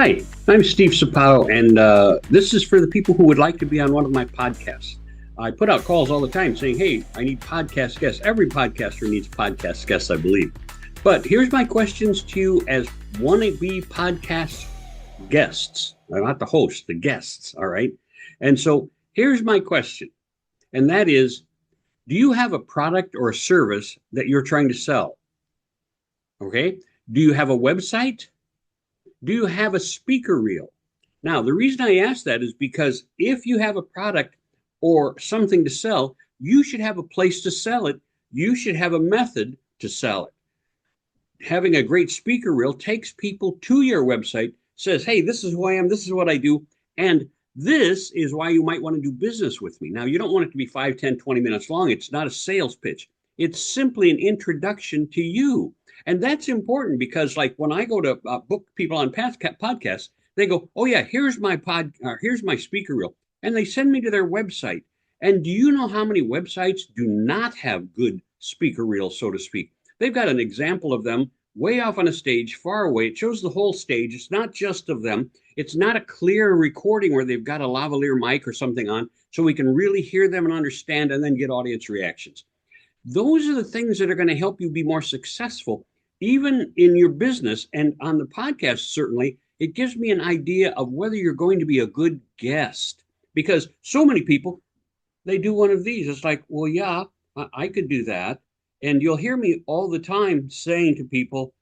Hi, I'm Steve Sapato, and this is for the people who would like to be on one of my podcasts. I put out calls all the time saying, hey, I need podcast guests. Every podcaster needs podcast guests, I believe. But here's my questions to you as wannabe podcast guests. Not the host, the guests, all right? And so here's my question, and that is, do you have a product or a service that you're trying to sell? Okay? Do you have a website? Do you have a speaker reel? Now, the reason I ask that is because if you have a product or something to sell, you should have a place to sell it. You should have a method to sell it. Having a great speaker reel takes people to your website, says, hey, this is who I am, this is what I do, and this is why you might want to do business with me. Now, you don't want it to be 5, 10, 20 minutes long. It's not a sales pitch. It's simply an introduction to you. And that's important because, like, when I go to book people on podcasts, they go, "Oh yeah, here's my speaker reel," and they send me to their website. And do you know how many websites do not have good speaker reels, so to speak? They've got an example of them way off on a stage, far away. It shows the whole stage. It's not just of them. It's not a clear recording where they've got a lavalier mic or something on, so we can really hear them and understand, and then get audience reactions. Those are the things that are going to help you be more successful, even in your business. And on the podcast, certainly, it gives me an idea of whether you're going to be a good guest. Because so many people, they do one of these. It's like, well, yeah, I could do that. And you'll hear me all the time saying to people,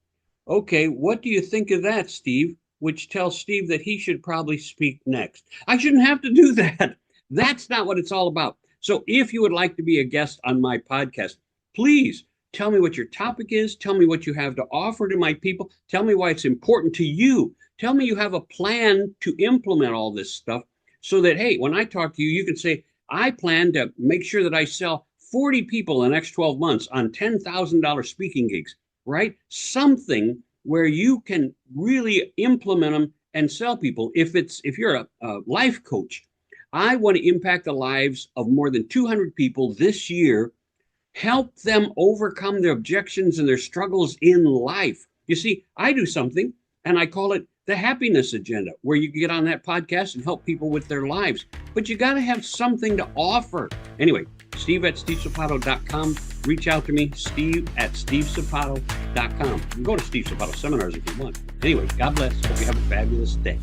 okay, what do you think of that, Steve? Which tells Steve that he should probably speak next. I shouldn't have to do that. That's not what it's all about. So if you would like to be a guest on my podcast, please tell me what your topic is. Tell me what you have to offer to my people. Tell me why it's important to you. Tell me you have a plan to implement all this stuff so that, hey, when I talk to you, you can say, I plan to make sure that I sell 40 people in the next 12 months on $10,000 speaking gigs, right? Something where you can really implement them and sell people. If you're a life coach, I want to impact the lives of more than 200 people this year, help them overcome their objections and their struggles in life. You see, I do something, and I call it the happiness agenda, where you get on that podcast and help people with their lives. But you got to have something to offer. Anyway, steve@stevesapato.com. Reach out to me, steve@stevesapato.com. You can go to Steve Sapato seminars if you want. Anyway, God bless. Hope you have a fabulous day.